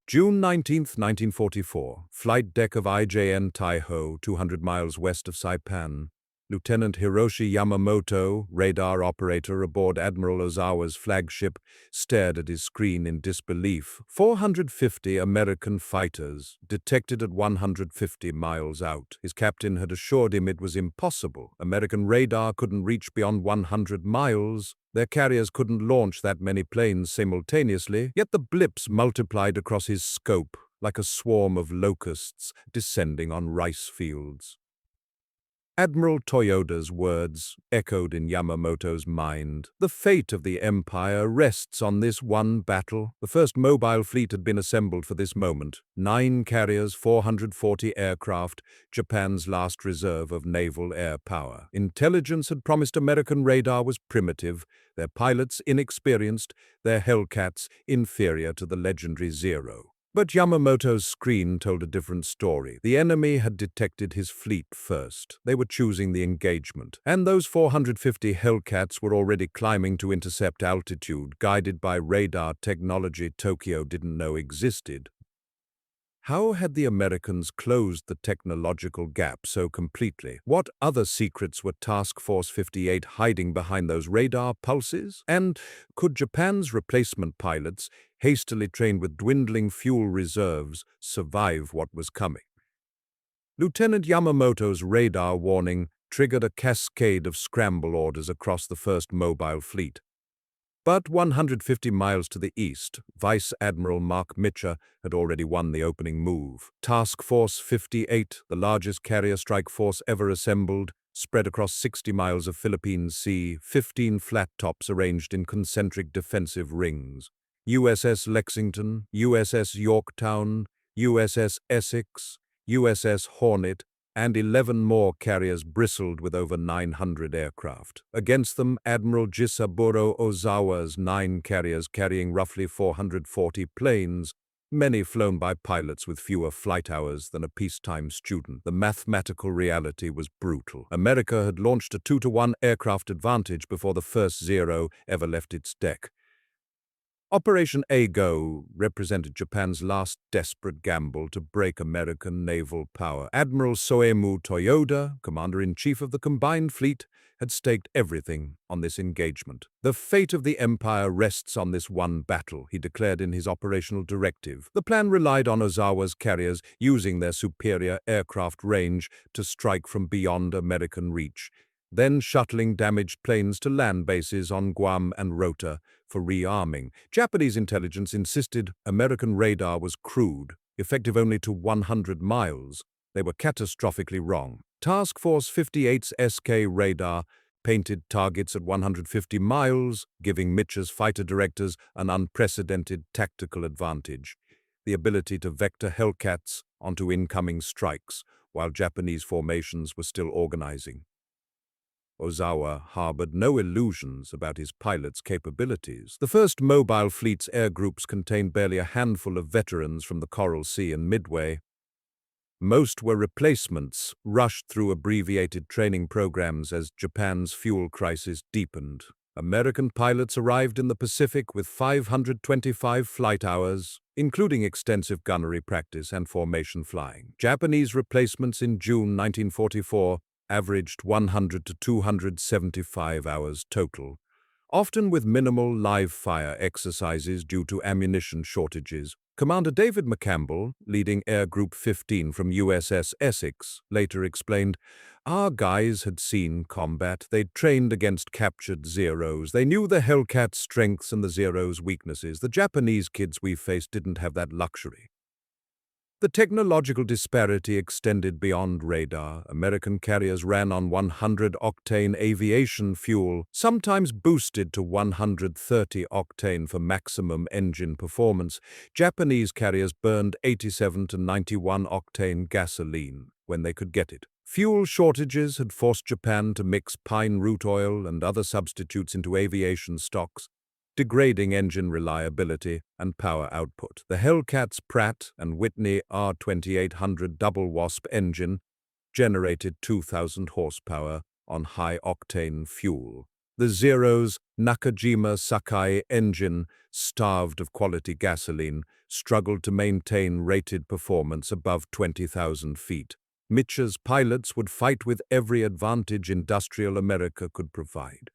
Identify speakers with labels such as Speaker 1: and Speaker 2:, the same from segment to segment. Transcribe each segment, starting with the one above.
Speaker 1: June 19, 1944, flight deck of IJN Taihō, 200 miles west of Saipan. Lieutenant Hiroshi Yamamoto, radar operator aboard Admiral Ozawa's flagship, stared at his screen in disbelief. 450 American fighters, detected at 150 miles out. His captain had assured him it was impossible. American radar couldn't reach beyond 100 miles. Their carriers couldn't launch that many planes simultaneously, yet the blips multiplied across his scope like a swarm of locusts descending on rice fields. Admiral Toyoda's words echoed in Yamamoto's mind. The fate of the Empire rests on this one battle. The first mobile fleet had been assembled for this moment. 9 carriers, 440 aircraft, Japan's last reserve of naval air power. Intelligence had promised American radar was primitive, their pilots inexperienced, their Hellcats inferior to the legendary Zero. But Yamamoto's screen told a different story. The enemy had detected his fleet first. They were choosing the engagement. And those 450 Hellcats were already climbing to intercept altitude, guided by radar technology Tokyo didn't know existed. How had the Americans closed the technological gap so completely? What other secrets were Task Force 58 hiding behind those radar pulses? And could Japan's replacement pilots, hastily trained with dwindling fuel reserves, survive what was coming? Lieutenant Yamamoto's radar warning triggered a cascade of scramble orders across the first mobile fleet. But 150 miles to the east, Vice Admiral Marc Mitscher had already won the opening move. Task Force 58, the largest carrier strike force ever assembled, spread across 60 miles of Philippine Sea, 15 flat tops arranged in concentric defensive rings. USS Lexington, USS Yorktown, USS Essex, USS Hornet, and 11 more carriers bristled with over 900 aircraft. Against them, Admiral Jisaburo Ozawa's 9 carriers carrying roughly 440 planes, many flown by pilots with fewer flight hours than a peacetime student. The mathematical reality was brutal. America had launched a 2-to-1 aircraft advantage before the first Zero ever left its deck. Operation A-Go represented Japan's last desperate gamble to break American naval power. Admiral Soemu Toyoda, Commander-in-Chief of the Combined Fleet, had staked everything on this engagement. The fate of the Empire rests on this one battle, he declared in his operational directive. The plan relied on Ozawa's carriers using their superior aircraft range to strike from beyond American reach, then shuttling damaged planes to land bases on Guam and Rota for rearming. Japanese intelligence insisted American radar was crude, effective only to 100 miles. They were catastrophically wrong. Task Force 58's SK radar painted targets at 150 miles, giving Mitscher's fighter directors an unprecedented tactical advantage, the ability to vector Hellcats onto incoming strikes, while Japanese formations were still organizing. Ozawa harbored no illusions about his pilots' capabilities. The first mobile fleet's air groups contained barely a handful of veterans from the Coral Sea and Midway. Most were replacements, rushed through abbreviated training programs as Japan's fuel crisis deepened. American pilots arrived in the Pacific with 525 flight hours, including extensive gunnery practice and formation flying. Japanese replacements in June 1944 averaged 100 to 275 hours total, often with minimal live-fire exercises due to ammunition shortages. Commander David McCampbell, leading Air Group 15 from USS Essex, later explained, "Our guys had seen combat. They'd trained against captured Zeros. They knew the Hellcat's strengths and the Zero's weaknesses. The Japanese kids we faced didn't have that luxury." The technological disparity extended beyond radar. American carriers ran on 100-octane aviation fuel, sometimes boosted to 130 octane for maximum engine performance. Japanese carriers burned 87 to 91 octane gasoline when they could get it. Fuel shortages had forced Japan to mix pine root oil and other substitutes into aviation stocks, degrading engine reliability and power output. The Hellcat's Pratt & Whitney R2800 double-wasp engine generated 2,000 horsepower on high-octane fuel. The Zero's Nakajima Sakai engine, starved of quality gasoline, struggled to maintain rated performance above 20,000 feet. Mitscher's pilots would fight with every advantage industrial America could provide.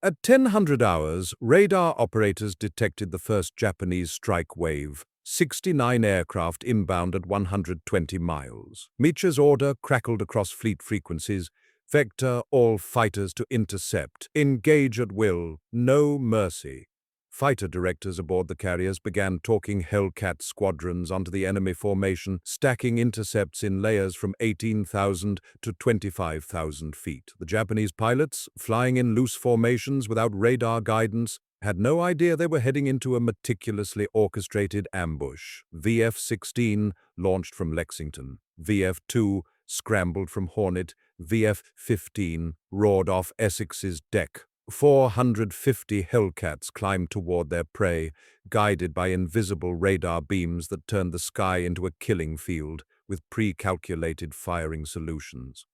Speaker 1: At 1000 hours, radar operators detected the first Japanese strike wave, 69 aircraft inbound at 120 miles. Mitscher's order crackled across fleet frequencies: vector all fighters to intercept, engage at will, no mercy. Fighter directors aboard the carriers began talking Hellcat squadrons onto the enemy formation, stacking intercepts in layers from 18,000 to 25,000 feet. The Japanese pilots, flying in loose formations without radar guidance, had no idea they were heading into a meticulously orchestrated ambush. VF-16 launched from Lexington. VF-2 scrambled from Hornet. VF-15 roared off Essex's deck. 450 Hellcats climbed toward their prey, guided by invisible radar beams that turned the sky into a killing field with pre-calculated firing solutions.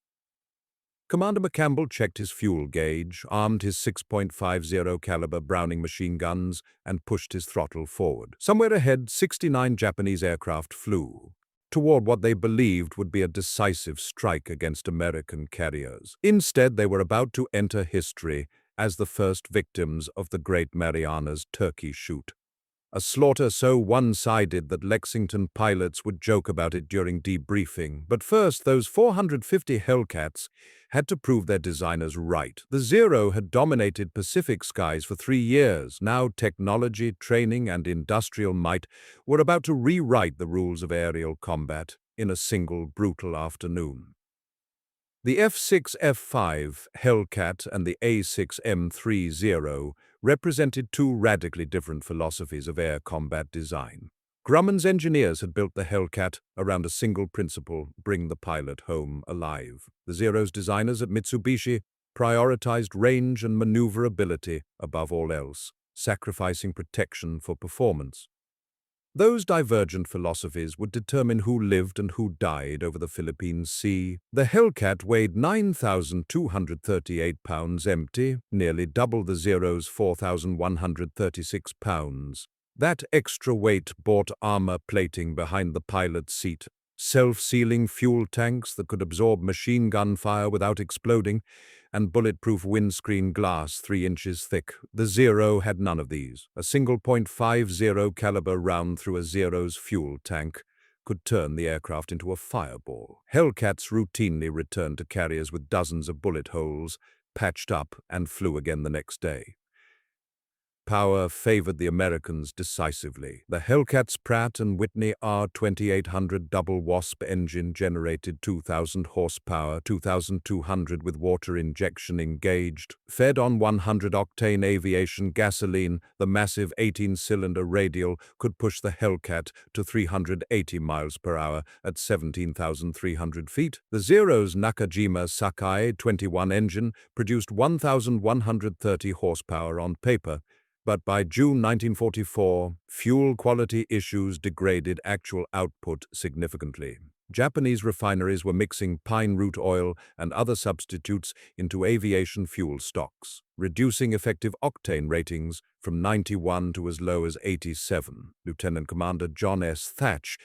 Speaker 1: Commander McCampbell checked his fuel gauge, armed his 6.50 caliber Browning machine guns, and pushed his throttle forward. Somewhere ahead, 69 Japanese aircraft flew toward what they believed would be a decisive strike against American carriers. Instead, they were about to enter history as the first victims of the Great Marianas Turkey Shoot. A slaughter so one-sided that Lexington pilots would joke about it during debriefing. But first, those 450 Hellcats had to prove their designers right. The Zero had dominated Pacific skies for 3 years. Now technology, training, and industrial might were about to rewrite the rules of aerial combat in a single brutal afternoon. The F6F-5 Hellcat and the A6M30 represented two radically different philosophies of air combat design. Grumman's engineers had built the Hellcat around a single principle: bring the pilot home alive. The Zero's designers at Mitsubishi prioritized range and maneuverability above all else, sacrificing protection for performance. Those divergent philosophies would determine who lived and who died over the Philippine Sea. The Hellcat weighed 9,238 pounds empty, nearly double the Zero's 4,136 pounds. That extra weight bought armor plating behind the pilot's seat, self-sealing fuel tanks that could absorb machine gun fire without exploding, and bulletproof windscreen glass 3 inches thick. The Zero had none of these. A single .50 caliber round through a Zero's fuel tank could turn the aircraft into a fireball. Hellcats routinely returned to carriers with dozens of bullet holes, patched up, and flew again the next day. Power favored the Americans decisively. The Hellcat's Pratt & Whitney R2800 double Wasp engine generated 2,000 horsepower, 2,200 with water injection engaged. Fed on 100-octane aviation gasoline, the massive 18-cylinder radial could push the Hellcat to 380 miles per hour at 17,300 feet. The Zero's Nakajima Sakai 21 engine produced 1,130 horsepower on paper, but by June 1944, fuel quality issues degraded actual output significantly. Japanese refineries were mixing pine root oil and other substitutes into aviation fuel stocks, reducing effective octane ratings from 91 to as low as 87. Lieutenant Commander John S. Thatch,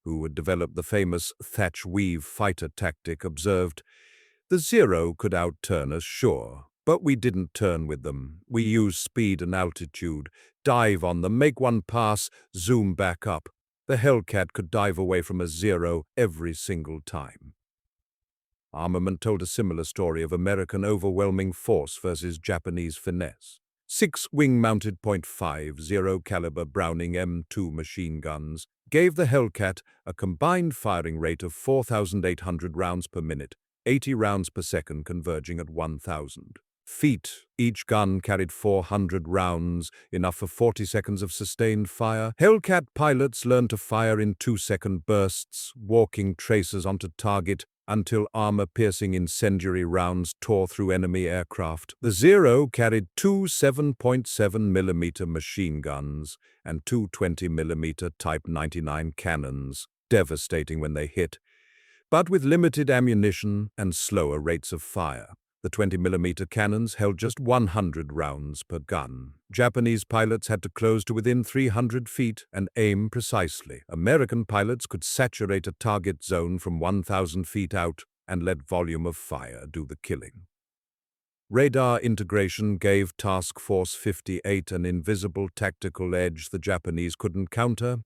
Speaker 1: who had developed the famous Thatch-Weave fighter tactic, observed, "The Zero could outturn us, sure. But we didn't turn with them. We used speed and altitude, dive on them, make one pass, zoom back up. The Hellcat could dive away from a Zero every single time." Armament told a similar story of American overwhelming force versus Japanese finesse. 6 wing-mounted .50 caliber Browning M2 machine guns gave the Hellcat a combined firing rate of 4,800 rounds per minute, 80 rounds per second converging at 1,000 feet. Each gun carried 400 rounds, enough for 40 seconds of sustained fire. Hellcat pilots learned to fire in 2-second bursts, walking tracers onto target until armor-piercing incendiary rounds tore through enemy aircraft. The Zero carried 2 7.7mm machine guns and 2 20mm Type 99 cannons, devastating when they hit, but with limited ammunition and slower rates of fire. The 20mm cannons held just 100 rounds per gun. Japanese pilots had to close to within 300 feet and aim precisely. American pilots could saturate a target zone from 1,000 feet out and let volume of fire do the killing. Radar integration gave Task Force 58 an invisible tactical edge the Japanese couldn't counter.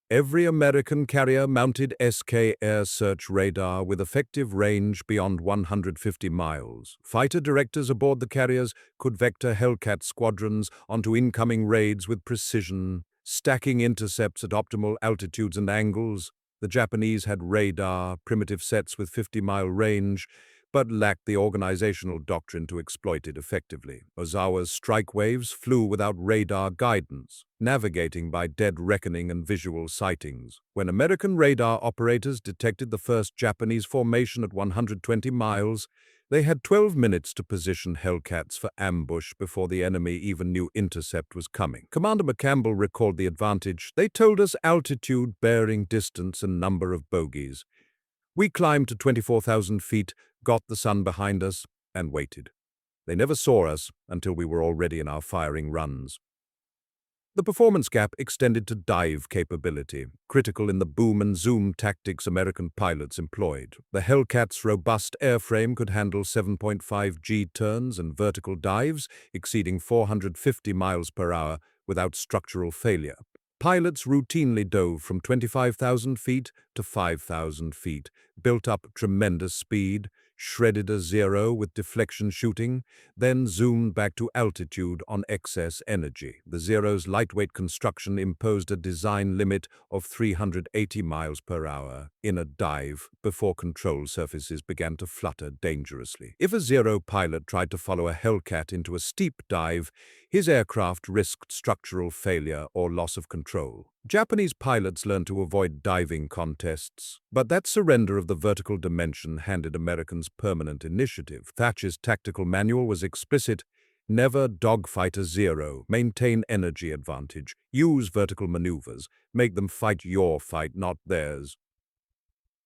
Speaker 1: Every American carrier mounted SK air search radar with effective range beyond 150 miles. Fighter directors aboard the carriers could vector Hellcat squadrons onto incoming raids with precision, stacking intercepts at optimal altitudes and angles. The Japanese had radar, primitive sets with 50-mile range, but lacked the organizational doctrine to exploit it effectively. Ozawa's strike waves flew without radar guidance, navigating by dead reckoning and visual sightings. When American radar operators detected the first Japanese formation at 120 miles, they had 12 minutes to position Hellcats for ambush before the enemy even knew intercept was coming. Commander McCampbell recalled the advantage. They told us altitude, bearing, distance, and number of bogies. We climbed to 24,000 feet, got the sun behind us, and waited. They never saw us until we were already in our firing runs. The performance gap extended to dive capability, critical in the boom and zoom tactics American pilots employed. The Hellcat's robust airframe could handle 7.5 G turns and vertical dives exceeding 450 miles per hour without structural failure. Pilots routinely dove from 25,000 feet to 5,000 feet, built up tremendous speed, shredded a zero with deflection shooting, then zoomed back to altitude on excess energy. The Zero's lightweight construction imposed a design limit of 380 miles per hour in a dive before control surfaces began to flutter dangerously. If a Zero pilot tried to follow a Hellcat into a steep dive, his aircraft risked structural failure or loss of control. Japanese pilots learned to avoid diving contests, but that surrender of the vertical dimension handed Americans permanent initiative. Thatcher's tactical manual was explicit: never dogfight a Zero, maintain energy advantage, use vertical maneuvers, make them fight your fight, not theirs.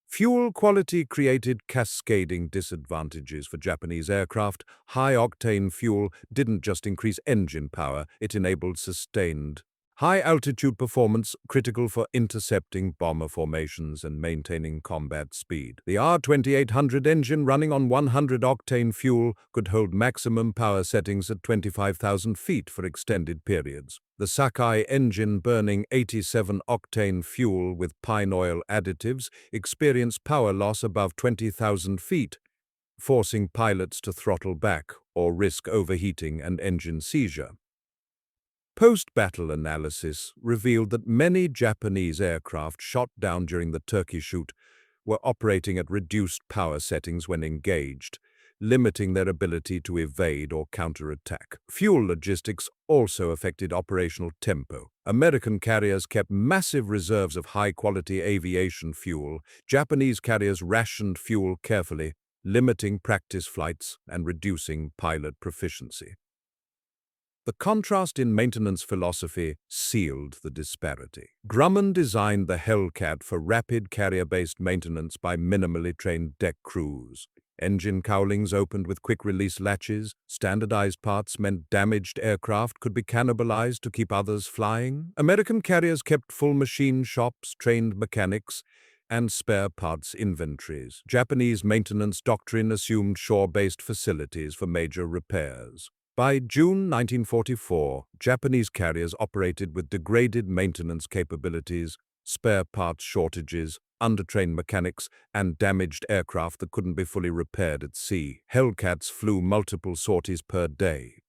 Speaker 1: Fuel quality created cascading disadvantages for Japanese aircraft. High-octane fuel didn't just increase engine power, it enabled sustained high-altitude performance, critical for intercepting bomber formations and maintaining combat speed. The R2800 engine running on 100-octane fuel could hold maximum power settings at 25,000 feet for extended periods. The Sakai engine burning 87-octane fuel with pine oil additives experienced power loss above 20,000 feet, forcing pilots to throttle back or risk overheating and engine seizure. Post-battle analysis revealed that many Japanese aircraft shot down during the Turkey Shoot were operating at reduced power settings when engaged, limiting their ability to evade or counterattack. Fuel logistics also affected operational tempo. American carriers kept massive reserves of high-quality aviation fuel. Japanese carriers rationed fuel carefully, limiting practice flights and reducing pilot proficiency. The contrast in maintenance philosophy sealed the disparity. Grumman designed the Hellcat for rapid carrier-based maintenance by minimally trained deck crews. Engine cowlings opened with quick-release latches. Standardized parts meant damaged aircraft could be cannibalized to keep others flying. American carriers kept full machine shops, trained mechanics, and spare parts inventories. Japanese maintenance doctrine assumed shore-based facilities for major repairs. By June 1944, Japanese carriers operated with degraded maintenance capabilities, spare parts shortages, undertrained mechanics, and damaged aircraft that couldn't be fully repaired at sea. Hellcats flew multiple sorties per day.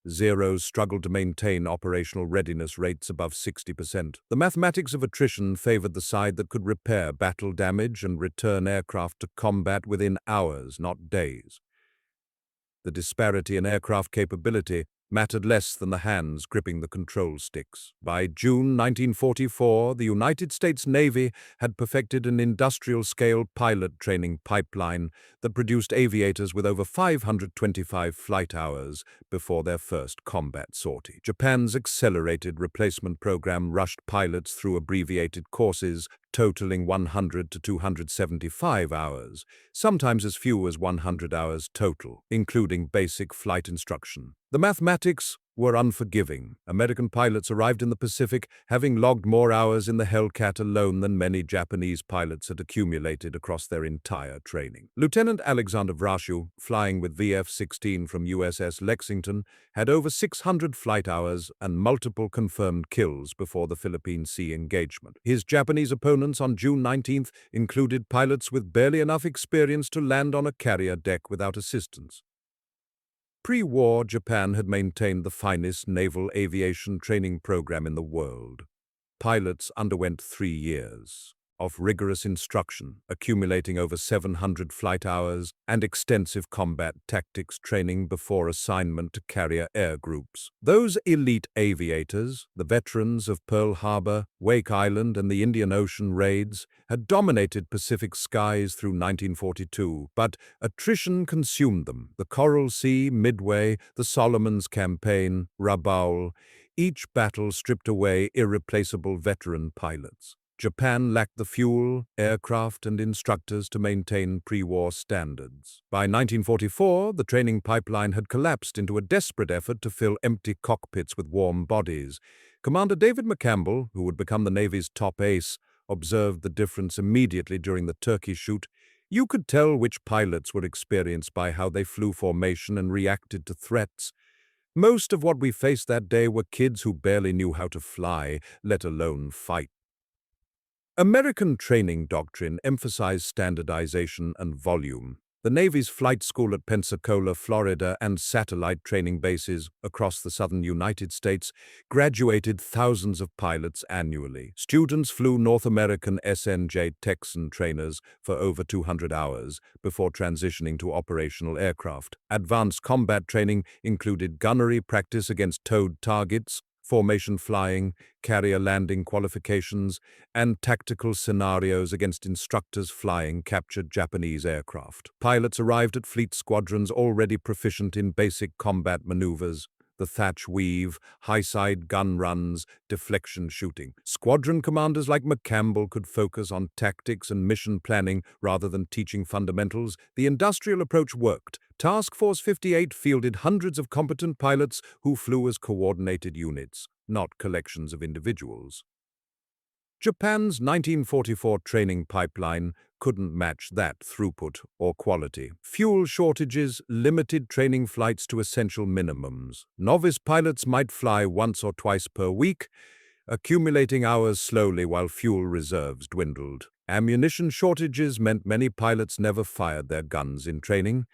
Speaker 1: Zeros struggled to maintain operational readiness rates above 60%. The mathematics of attrition favored the side that could repair battle damage and return aircraft to combat within hours, not days. The disparity in aircraft capability mattered less than the hands gripping the control sticks. By June 1944, the United States Navy had perfected an industrial-scale pilot training pipeline that produced aviators with over 525 flight hours before their first combat sortie. Japan's accelerated replacement program rushed pilots through abbreviated courses, totaling 100 to 275 hours, sometimes as few as 100 hours total, including basic flight instruction. The mathematics were unforgiving. American pilots arrived in the Pacific having logged more hours in the Hellcat alone than many Japanese pilots had accumulated across their entire training. Lieutenant Alexander Vrashu, flying with VF-16 from USS Lexington, had over 600 flight hours and multiple confirmed kills before the Philippine Sea engagement. His Japanese opponents on June 19th included pilots with barely enough experience to land on a carrier deck without assistance. Pre-war, Japan had maintained the finest naval aviation training program in the world. Pilots underwent 3 years of rigorous instruction, accumulating over 700 flight hours and extensive combat tactics training before assignment to carrier air groups. Those elite aviators, the veterans of Pearl Harbor, Wake Island, and the Indian Ocean raids, had dominated Pacific skies through 1942, but attrition consumed them. The Coral Sea, Midway, the Solomons Campaign, Rabaul, each battle stripped away irreplaceable veteran pilots. Japan lacked the fuel, aircraft, and instructors to maintain pre-war standards. By 1944, the training pipeline had collapsed into a desperate effort to fill empty cockpits with warm bodies. Commander David McCampbell, who would become the Navy's top ace, observed the difference immediately during the Turkey Shoot. You could tell which pilots were experienced by how they flew formation and reacted to threats. Most of what we faced that day were kids who barely knew how to fly, let alone fight. American training doctrine emphasized standardization and volume. The Navy's flight school at Pensacola, Florida, and satellite training bases across the southern United States graduated thousands of pilots annually. Students flew North American SNJ Texan trainers for over 200 hours before transitioning to operational aircraft. Advanced combat training included gunnery practice against towed targets, formation flying, carrier landing qualifications, and tactical scenarios against instructors flying captured Japanese aircraft. Pilots arrived at fleet squadrons already proficient in basic combat maneuvers, the thatch weave, high-side gun runs, deflection shooting. Squadron commanders like McCampbell could focus on tactics and mission planning rather than teaching fundamentals. The industrial approach worked. Task Force 58 fielded hundreds of competent pilots who flew as coordinated units, not collections of individuals. Japan's 1944 training pipeline couldn't match that throughput or quality. Fuel shortages limited training flights to essential minimums. Novice pilots might fly once or twice per week, accumulating hours slowly while fuel reserves dwindled. Ammunition shortages meant many pilots never fired their guns in training.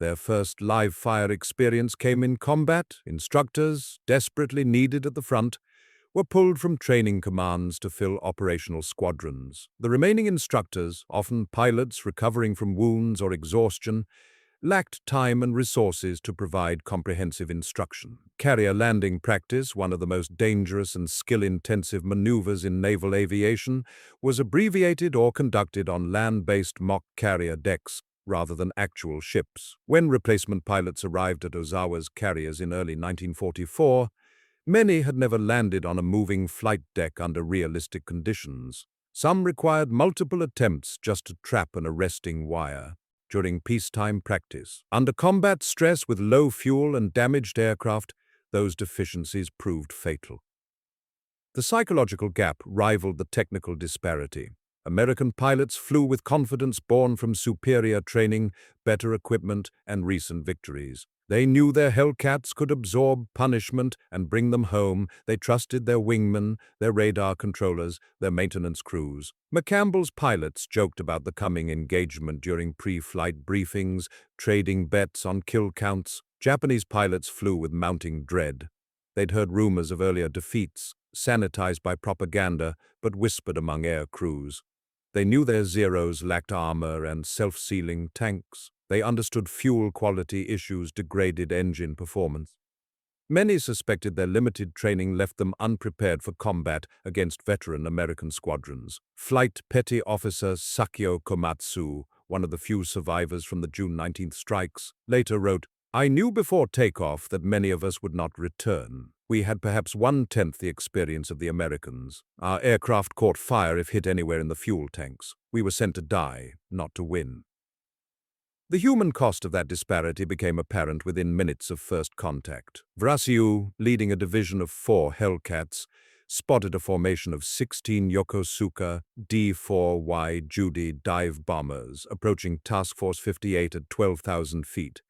Speaker 1: Their first live fire experience came in combat. Instructors, desperately needed at the front, were pulled from training commands to fill operational squadrons. The remaining instructors, often pilots recovering from wounds or exhaustion, lacked time and resources to provide comprehensive instruction. Carrier landing practice, one of the most dangerous and skill-intensive maneuvers in naval aviation, was abbreviated or conducted on land-based mock carrier decks rather than actual ships. When replacement pilots arrived at Ozawa's carriers in early 1944, many had never landed on a moving flight deck under realistic conditions. Some required multiple attempts just to trap an arresting wire. During peacetime practice, under combat stress with low fuel and damaged aircraft, those deficiencies proved fatal. The psychological gap rivaled the technical disparity. American pilots flew with confidence born from superior training, better equipment, and recent victories. They knew their Hellcats could absorb punishment and bring them home. They trusted their wingmen, their radar controllers, their maintenance crews. McCampbell's pilots joked about the coming engagement during pre-flight briefings, trading bets on kill counts. Japanese pilots flew with mounting dread. They'd heard rumors of earlier defeats, sanitized by propaganda, but whispered among air crews. They knew their Zeros lacked armor and self-sealing tanks. They understood fuel quality issues degraded engine performance. Many suspected their limited training left them unprepared for combat against veteran American squadrons. Flight Petty Officer Sakio Komatsu, one of the few survivors from the June 19th strikes, later wrote, "I knew before takeoff that many of us would not return. We had perhaps 1/10 the experience of the Americans. Our aircraft caught fire if hit anywhere in the fuel tanks. We were sent to die, not to win. The human cost of that disparity became apparent within minutes of first contact. Vrasiu, leading a division of 4 Hellcats, spotted a formation of 16 Yokosuka D-4Y Judy dive bombers approaching Task Force 58 at 12,000 feet.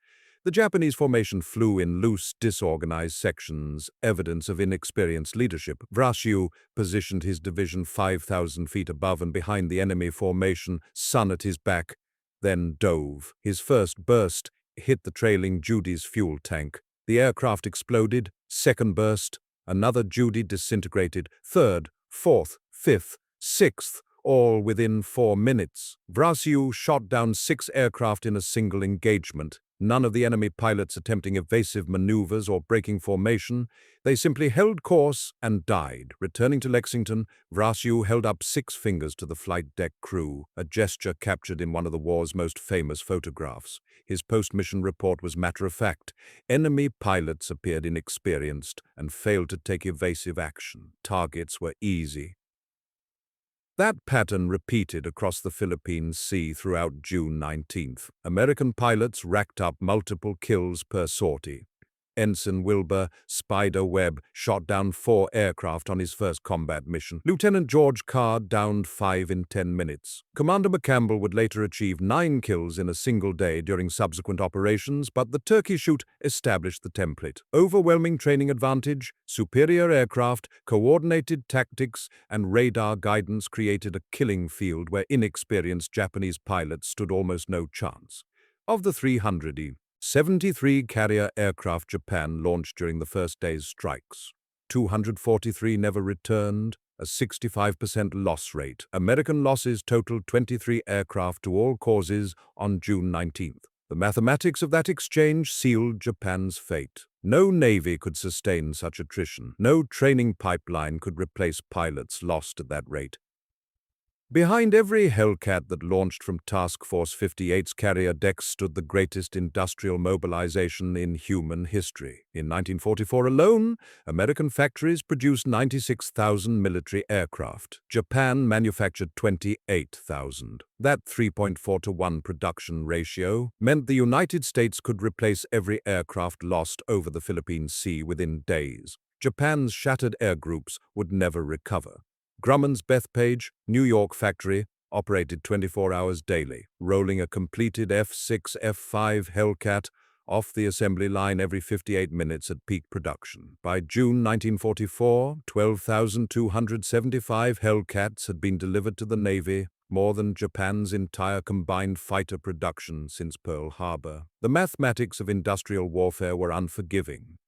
Speaker 1: The Japanese formation flew in loose, disorganized sections, evidence of inexperienced leadership. Vrasiu positioned his division 5,000 feet above and behind the enemy formation, sun at his back, then dove. His first burst hit the trailing Judy's fuel tank. The aircraft exploded. Second burst, another Judy disintegrated. Third, fourth, fifth, sixth, all within 4 minutes. Vrasiu shot down 6 aircraft in a single engagement. None of the enemy pilots attempting evasive maneuvers or breaking formation. They simply held course and died. Returning to Lexington, Vrasiu held up 6 fingers to the flight deck crew, a gesture captured in one of the war's most famous photographs. His post-mission report was matter-of-fact. Enemy pilots appeared inexperienced and failed to take evasive action. Targets were easy. That pattern repeated across the Philippine Sea throughout June 19th. American pilots racked up multiple kills per sortie. Ensign Wilbur Spider Webb shot down 4 aircraft on his first combat mission. Lieutenant George Carr downed 5 in 10 minutes. Commander McCampbell would later achieve 9 kills in a single day during subsequent operations, but the Turkey Shoot established the template. Overwhelming training advantage, superior aircraft, coordinated tactics, and radar guidance created a killing field where inexperienced Japanese pilots stood almost no chance. Of the 373 carrier aircraft Japan launched during the first day's strikes, 243 never returned, a 65% loss rate. American losses totaled 23 aircraft to all causes on June 19th. The mathematics of that exchange sealed Japan's fate. No navy could sustain such attrition. No training pipeline could replace pilots lost at that rate. Behind every Hellcat that launched from Task Force 58's carrier decks stood the greatest industrial mobilization in human history. In 1944 alone, American factories produced 96,000 military aircraft. Japan manufactured 28,000. That 3.4-to-1 production ratio meant the United States could replace every aircraft lost over the Philippine Sea within days. Japan's shattered air groups would never recover. Grumman's Bethpage, New York factory, operated 24 hours daily, rolling a completed F6F-5 Hellcat off the assembly line every 58 minutes at peak production. By June 1944, 12,275 Hellcats had been delivered to the Navy, more than Japan's entire combined fighter production since Pearl Harbor. The mathematics of industrial warfare were unforgiving.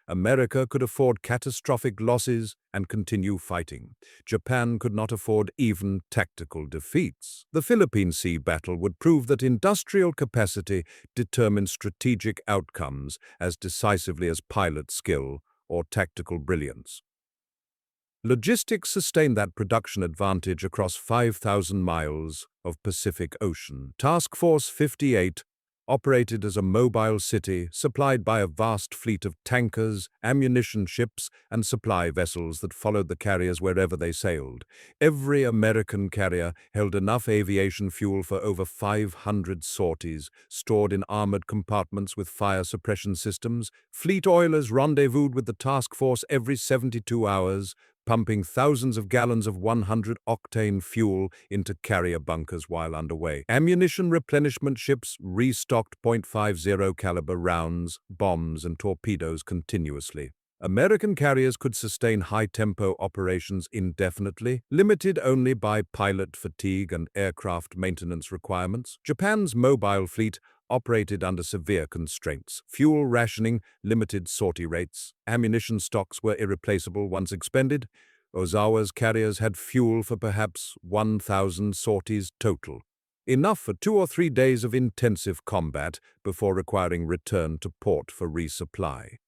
Speaker 1: America could afford catastrophic losses and continue fighting. Japan could not afford even tactical defeats. The Philippine Sea battle would prove that industrial capacity determines strategic outcomes as decisively as pilot skill or tactical brilliance. Logistics sustained that production advantage across 5,000 miles of Pacific Ocean. Task Force 58 operated as a mobile city supplied by a vast fleet of tankers, ammunition ships, and supply vessels that followed the carriers wherever they sailed. Every American carrier held enough aviation fuel for over 500 sorties, stored in armored compartments with fire suppression systems. Fleet oilers rendezvoused with the task force every 72 hours, pumping thousands of gallons of 100-octane fuel into carrier bunkers while underway. Ammunition replenishment ships restocked .50 caliber rounds, bombs, and torpedoes continuously. American carriers could sustain high-tempo operations indefinitely, limited only by pilot fatigue and aircraft maintenance requirements. Japan's mobile fleet operated under severe constraints. Fuel rationing, limited sortie rates. Ammunition stocks were irreplaceable once expended. Ozawa's carriers had fuel for perhaps 1,000 sorties total, enough for 2 or 3 days of intensive combat before requiring return to port for resupply.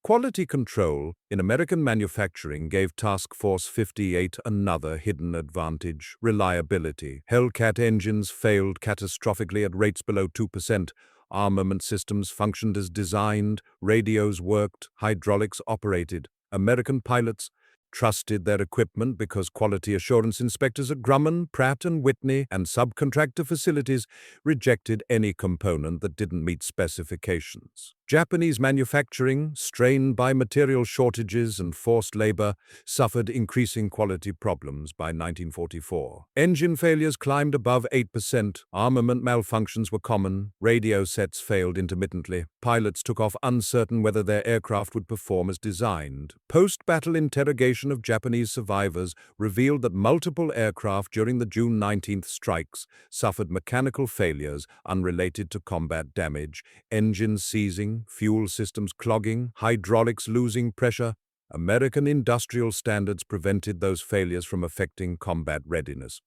Speaker 1: Quality control in American manufacturing gave Task Force 58 another hidden advantage: reliability. Hellcat engines failed catastrophically at rates below 2%, Armament systems functioned as designed, radios worked, hydraulics operated. American pilots trusted their equipment because quality assurance inspectors at Grumman, Pratt & Whitney and subcontractor facilities rejected any component that didn't meet specifications. Japanese manufacturing, strained by material shortages and forced labor, suffered increasing quality problems by 1944. Engine failures climbed above 8%, armament malfunctions were common, radio sets failed intermittently, pilots took off uncertain whether their aircraft would perform as designed. Post-battle interrogation of Japanese survivors revealed that multiple aircraft during the June 19th strikes suffered mechanical failures unrelated to combat damage, engines seizing, fuel systems clogging, hydraulics losing pressure. American industrial standards prevented those failures from affecting combat readiness.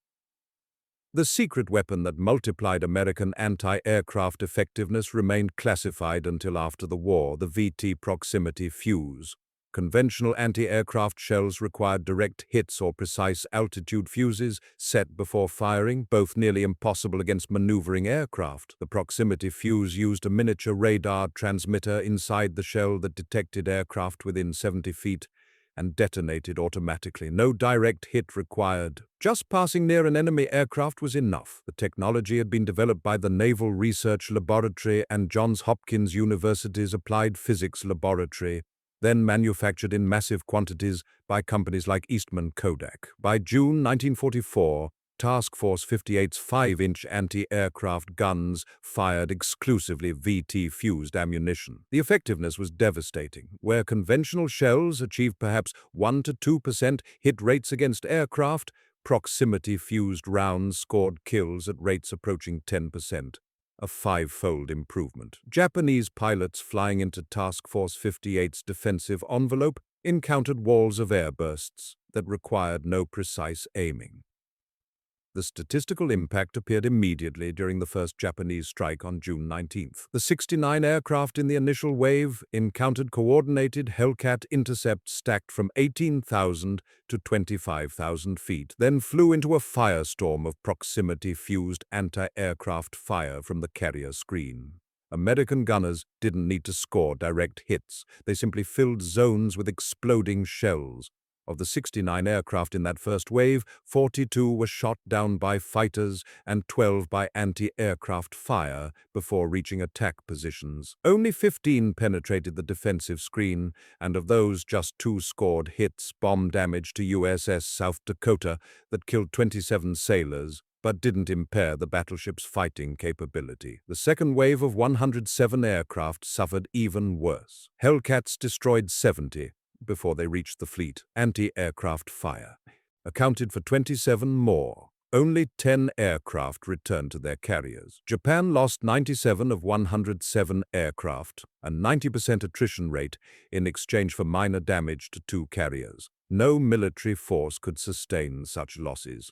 Speaker 1: The secret weapon that multiplied American anti-aircraft effectiveness remained classified until after the war, the VT proximity fuse. Conventional anti-aircraft shells required direct hits or precise altitude fuses set before firing, both nearly impossible against maneuvering aircraft. The proximity fuse used a miniature radar transmitter inside the shell that detected aircraft within 70 feet and detonated automatically. No direct hit required. Just passing near an enemy aircraft was enough. The technology had been developed by the Naval Research Laboratory and Johns Hopkins University's Applied Physics Laboratory, then manufactured in massive quantities by companies like Eastman Kodak. By June 1944, Task Force 58's 5-inch anti-aircraft guns fired exclusively VT-fused ammunition. The effectiveness was devastating. Where conventional shells achieved perhaps 1 to 2% hit rates against aircraft, proximity-fused rounds scored kills at rates approaching 10%. A 5-fold improvement. Japanese pilots flying into Task Force 58's defensive envelope encountered walls of airbursts that required no precise aiming. The statistical impact appeared immediately during the first Japanese strike on June 19th. The 69 aircraft in the initial wave encountered coordinated Hellcat intercepts stacked from 18,000 to 25,000 feet, then flew into a firestorm of proximity-fused anti-aircraft fire from the carrier screen. American gunners didn't need to score direct hits. They simply filled zones with exploding shells. Of the 69 aircraft in that first wave, 42 were shot down by fighters and 12 by anti-aircraft fire before reaching attack positions. Only 15 penetrated the defensive screen, and of those, just 2 scored hits, bomb damage to USS South Dakota that killed 27 sailors, but didn't impair the battleship's fighting capability. The second wave of 107 aircraft suffered even worse. Hellcats destroyed 70, before they reached the fleet. Anti-aircraft fire accounted for 27 more. Only 10 aircraft returned to their carriers. Japan lost 97 of 107 aircraft, a 90% attrition rate in exchange for minor damage to 2 carriers. No military force could sustain such losses.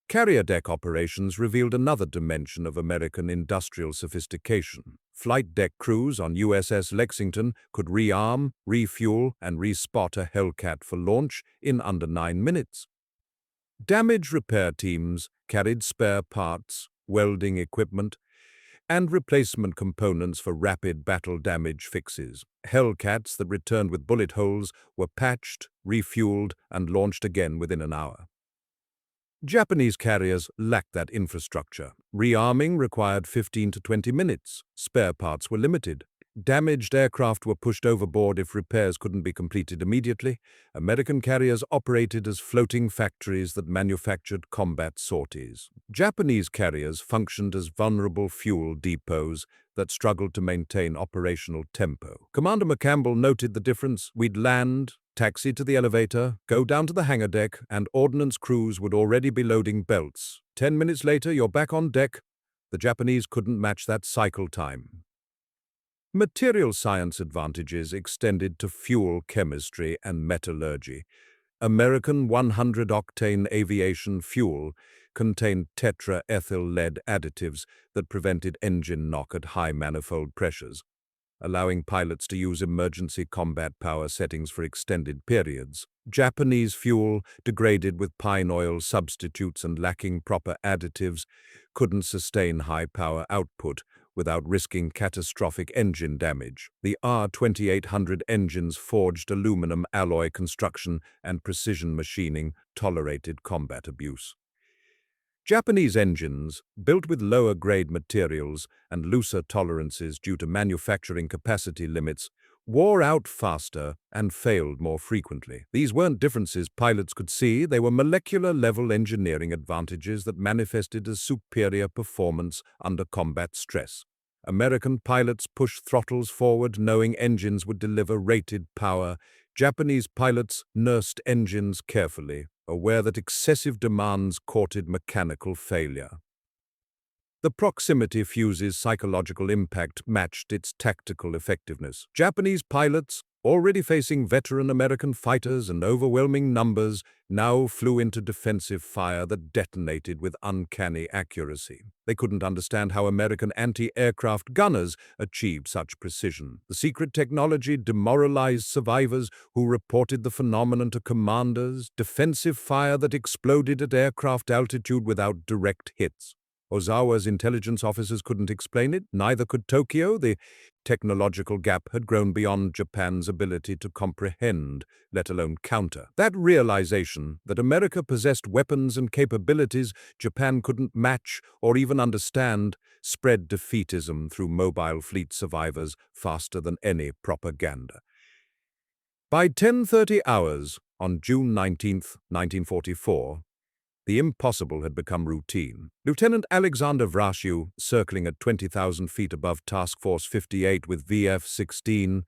Speaker 1: Carrier deck operations revealed another dimension of American industrial sophistication. Flight deck crews on USS Lexington could rearm, refuel, and respot a Hellcat for launch in under 9 minutes. Damage repair teams carried spare parts, welding equipment, and replacement components for rapid battle damage fixes. Hellcats that returned with bullet holes were patched, refueled, and launched again within an hour. Japanese carriers lacked that infrastructure. Rearming required 15 to 20 minutes. Spare parts were limited. Damaged aircraft were pushed overboard if repairs couldn't be completed immediately. American carriers operated as floating factories that manufactured combat sorties. Japanese carriers functioned as vulnerable fuel depots that struggled to maintain operational tempo. Commander McCampbell noted the difference. We'd land, taxi to the elevator, go down to the hangar deck, and ordnance crews would already be loading belts. 10 minutes later, you're back on deck. The Japanese couldn't match that cycle time. Material science advantages extended to fuel chemistry and metallurgy. American 100-octane aviation fuel contained tetraethyl lead additives that prevented engine knock at high manifold pressures, allowing pilots to use emergency combat power settings for extended periods. Japanese fuel, degraded with pine oil substitutes and lacking proper additives, couldn't sustain high power output, without risking catastrophic engine damage. The R-2800 engines forged aluminum alloy construction and precision machining tolerated combat abuse. Japanese engines, built with lower-grade materials and looser tolerances due to manufacturing capacity limits, wore out faster and failed more frequently. These weren't differences pilots could see, they were molecular-level engineering advantages that manifested as superior performance under combat stress. American pilots pushed throttles forward knowing engines would deliver rated power. Japanese pilots nursed engines carefully, aware that excessive demands courted mechanical failure. The proximity fuse's psychological impact matched its tactical effectiveness. Japanese pilots, already facing veteran American fighters and overwhelming numbers, now flew into defensive fire that detonated with uncanny accuracy. They couldn't understand how American anti-aircraft gunners achieved such precision. The secret technology demoralized survivors who reported the phenomenon to commanders, defensive fire that exploded at aircraft altitude without direct hits. Ozawa's intelligence officers couldn't explain it, neither could Tokyo. The technological gap had grown beyond Japan's ability to comprehend, let alone counter. That realization that America possessed weapons and capabilities Japan couldn't match or even understand spread defeatism through mobile fleet survivors faster than any propaganda. By 10:30 hours on June 19, 1944, the impossible had become routine. Lieutenant Alexander Vrashiu, circling at 20,000 feet above Task Force 58 with VF-16,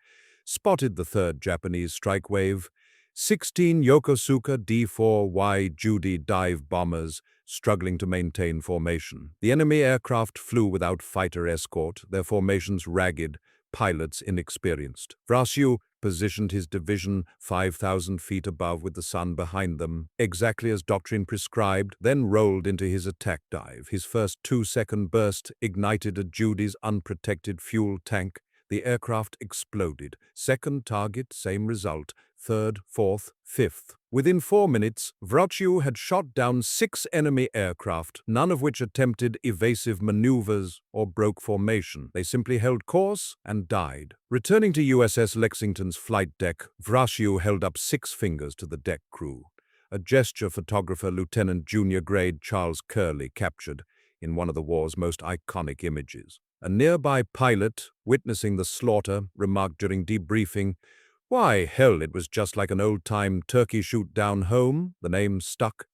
Speaker 1: spotted the third Japanese strike wave. 16 Yokosuka D-4Y Judy dive bombers struggling to maintain formation. The enemy aircraft flew without fighter escort, their formations ragged, pilots inexperienced. Vrashiu positioned his division 5,000 feet above with the sun behind them, exactly as doctrine prescribed, then rolled into his attack dive. His first 2-second burst ignited a Judy's unprotected fuel tank. The aircraft exploded. Second target, same result. Third, fourth, fifth. Within 4 minutes, Vrashiu had shot down 6 enemy aircraft, none of which attempted evasive maneuvers or broke formation. They simply held course and died. Returning to USS Lexington's flight deck, Vrashiu held up 6 fingers to the deck crew, a gesture photographer Lieutenant Junior Grade Charles Curley captured in one of the war's most iconic images. A nearby pilot, witnessing the slaughter, remarked during debriefing, "Why, hell, it was just like an old-time turkey shoot down home." The name stuck.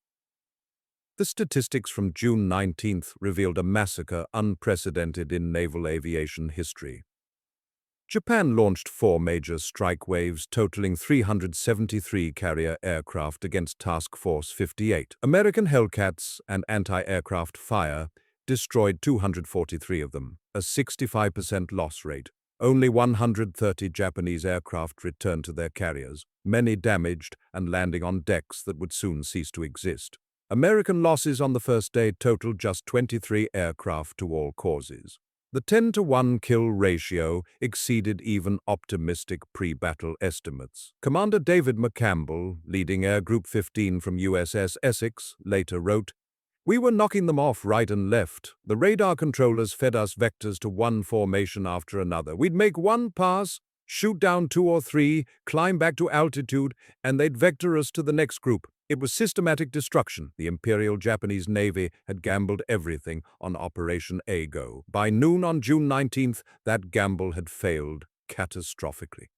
Speaker 1: The statistics from June 19th revealed a massacre unprecedented in naval aviation history. Japan launched 4 major strike waves totaling 373 carrier aircraft against Task Force 58. American Hellcats and anti-aircraft fire destroyed 243 of them, a 65% loss rate. Only 130 Japanese aircraft returned to their carriers, many damaged and landing on decks that would soon cease to exist. American losses on the first day totaled just 23 aircraft to all causes. The 10-to-1 kill ratio exceeded even optimistic pre-battle estimates. Commander David McCampbell, leading Air Group 15 from USS Essex, later wrote, "We were knocking them off right and left. The radar controllers fed us vectors to one formation after another. We'd make one pass, shoot down 2 or 3, climb back to altitude, and they'd vector us to the next group. It was systematic destruction." The Imperial Japanese Navy had gambled everything on Operation Ago. By noon on June 19th, that gamble had failed catastrophically.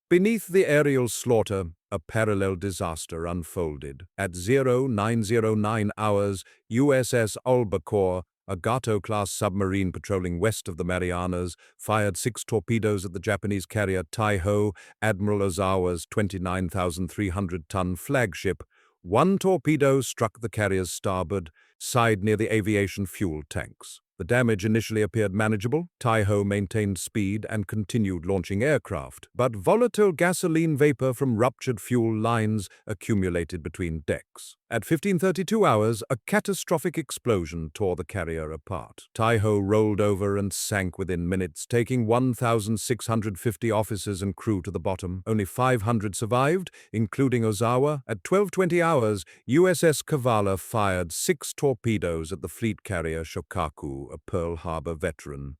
Speaker 1: Beneath the aerial slaughter, a parallel disaster unfolded. At 0909 hours, USS Albacore, a Gato-class submarine patrolling west of the Marianas, fired 6 torpedoes at the Japanese carrier Taihō, Admiral Ozawa's 29,300-ton flagship. 1 torpedo struck the carrier's starboard side near the aviation fuel tanks. The damage initially appeared manageable. Taihō maintained speed and continued launching aircraft, but volatile gasoline vapor from ruptured fuel lines accumulated between decks. At 15:32 hours, a catastrophic explosion tore the carrier apart. Taihō rolled over and sank within minutes, taking 1,650 officers and crew to the bottom. Only 500 survived, including Ozawa. At 12:20 hours, USS Kavala fired 6 torpedoes at the fleet carrier Shokaku, a Pearl Harbor veteran.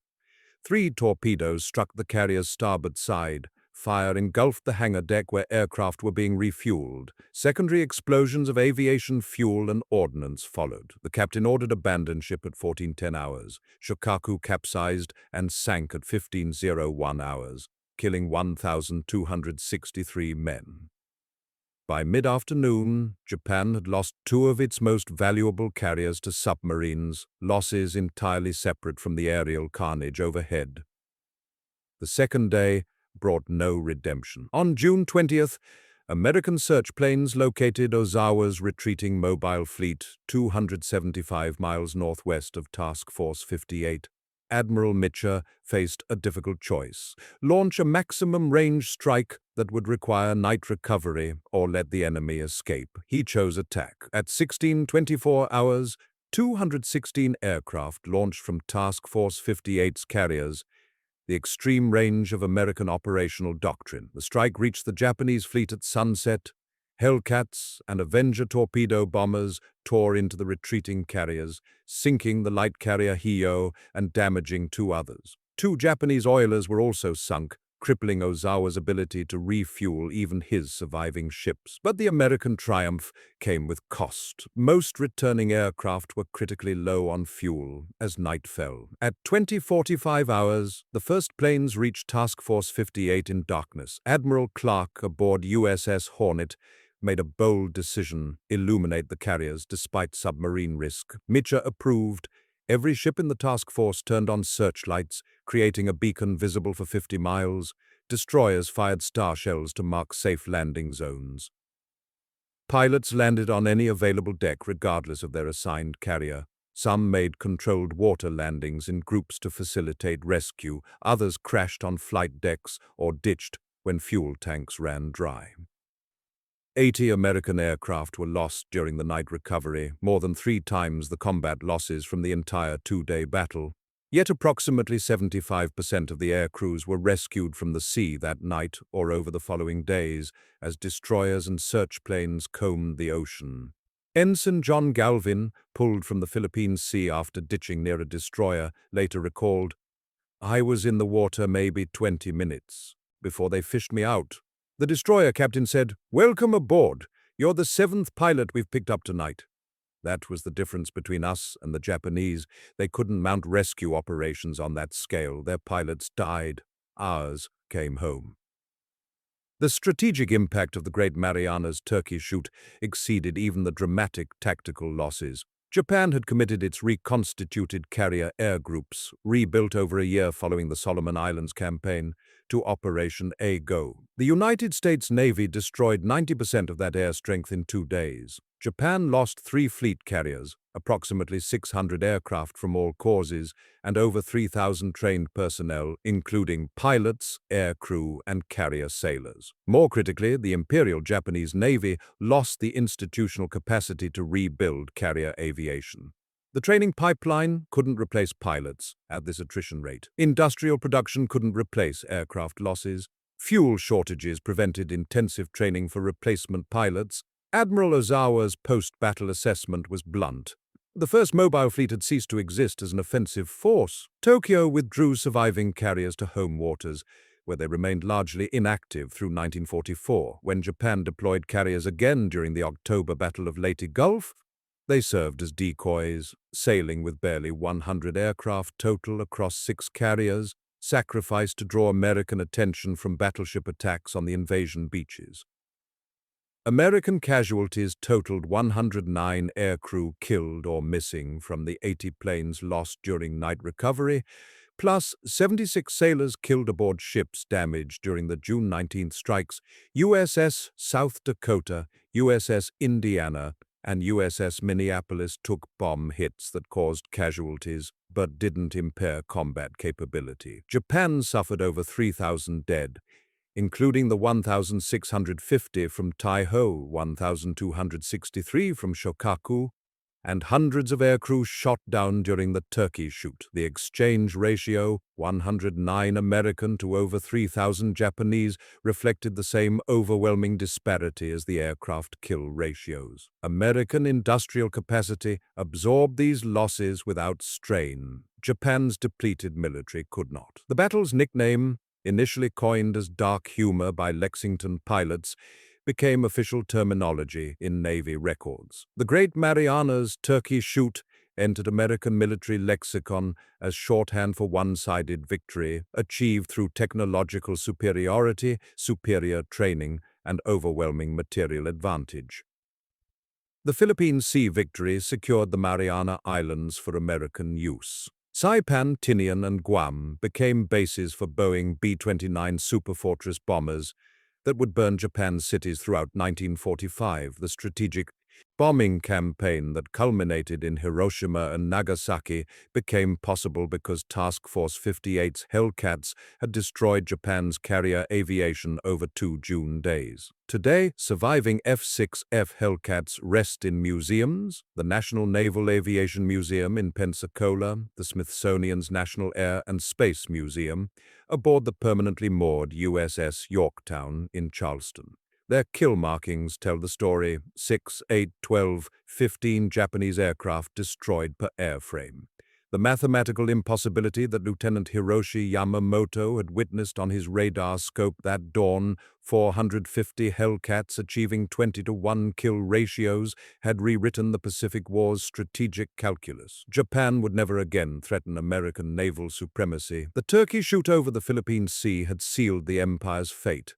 Speaker 1: 3 torpedoes struck the carrier's starboard side. Fire engulfed the hangar deck where aircraft were being refueled. Secondary explosions of aviation fuel and ordnance followed. The captain ordered abandon ship at 14:10 hours. Shokaku capsized and sank at 15:01 hours, killing 1,263 men. By mid-afternoon, Japan had lost 2 of its most valuable carriers to submarines, losses entirely separate from the aerial carnage overhead. The second day brought no redemption. On June 20th, American search planes located Ozawa's retreating mobile fleet 275 miles northwest of Task Force 58. Admiral Mitscher faced a difficult choice: launch a maximum range strike that would require night recovery or let the enemy escape. He chose attack. At 16:24 hours, 216 aircraft launched from Task Force 58's carriers, the extreme range of American operational doctrine. The strike reached the Japanese fleet at sunset. Hellcats and Avenger torpedo bombers tore into the retreating carriers, sinking the light carrier Hiyo and damaging 2 others. 2 Japanese oilers were also sunk, crippling Ozawa's ability to refuel even his surviving ships. But the American triumph came with cost. Most returning aircraft were critically low on fuel as night fell. At 20:45 hours, the first planes reached Task Force 58 in darkness. Admiral Clark aboard USS Hornet made a bold decision: illuminate the carriers despite submarine risk. Mitscher approved. Every ship in the task force turned on searchlights, creating a beacon visible for 50 miles. Destroyers fired star shells to mark safe landing zones. Pilots landed on any available deck regardless of their assigned carrier. Some made controlled water landings in groups to facilitate rescue. Others crashed on flight decks or ditched when fuel tanks ran dry. 80 American aircraft were lost during the night recovery, more than 3 times the combat losses from the entire 2-day battle. Yet approximately 75% of the air crews were rescued from the sea that night or over the following days as destroyers and search planes combed the ocean. Ensign John Galvin, pulled from the Philippine Sea after ditching near a destroyer, later recalled, "I was in the water maybe 20 minutes before they fished me out. The destroyer captain said, 'Welcome aboard. You're the 7th pilot we've picked up tonight.' That was the difference between us and the Japanese. They couldn't mount rescue operations on that scale. Their pilots died. Ours came home." The strategic impact of the Great Marianas Turkey Shoot exceeded even the dramatic tactical losses. Japan had committed its reconstituted carrier air groups, rebuilt over a year following the Solomon Islands campaign, to Operation A-Go. The United States Navy destroyed 90% of that air strength in 2 days. Japan lost 3 fleet carriers, approximately 600 aircraft from all causes, and over 3,000 trained personnel, including pilots, air crew, and carrier sailors. More critically, the Imperial Japanese Navy lost the institutional capacity to rebuild carrier aviation. The training pipeline couldn't replace pilots at this attrition rate. Industrial production couldn't replace aircraft losses. Fuel shortages prevented intensive training for replacement pilots. Admiral Ozawa's post-battle assessment was blunt. The first mobile fleet had ceased to exist as an offensive force. Tokyo withdrew surviving carriers to home waters, where they remained largely inactive through 1944. When Japan deployed carriers again during the October Battle of Leyte Gulf, they served as decoys, sailing with barely 100 aircraft total across 6 carriers, sacrificed to draw American attention from battleship attacks on the invasion beaches. American casualties totaled 109 aircrew killed or missing from the 80 planes lost during night recovery, plus 76 sailors killed aboard ships damaged during the June 19th strikes. USS South Dakota, USS Indiana, and USS Minneapolis took bomb hits that caused casualties but didn't impair combat capability. Japan suffered over 3,000 dead, including the 1,650 from Taihō, 1,263 from Shokaku, and hundreds of aircrew shot down during the Turkey Shoot. The exchange ratio, 109 American to over 3,000 Japanese, reflected the same overwhelming disparity as the aircraft kill ratios. American industrial capacity absorbed these losses without strain. Japan's depleted military could not. The battle's nickname, initially coined as dark humor by Lexington pilots, became official terminology in Navy records. The Great Marianas Turkey Shoot entered American military lexicon as shorthand for one-sided victory achieved through technological superiority, superior training, and overwhelming material advantage. The Philippine Sea victory secured the Mariana Islands for American use. Saipan, Tinian, and Guam became bases for Boeing B-29 Superfortress bombers that would burn Japan's cities throughout 1945. The strategic bombing campaign that culminated in Hiroshima and Nagasaki became possible because Task Force 58's Hellcats had destroyed Japan's carrier aviation over 2 June days. Today, surviving F6F Hellcats rest in museums: the National Naval Aviation Museum in Pensacola, the Smithsonian's National Air and Space Museum, aboard the permanently moored USS Yorktown in Charleston. Their kill markings tell the story: 6, 8, 12, 15 Japanese aircraft destroyed per airframe. The mathematical impossibility that Lieutenant Hiroshi Yamamoto had witnessed on his radar scope that dawn, 450 Hellcats achieving 20-to-1 kill ratios, had rewritten the Pacific War's strategic calculus. Japan would never again threaten American naval supremacy. The Turkey Shoot over the Philippine Sea had sealed the empire's fate.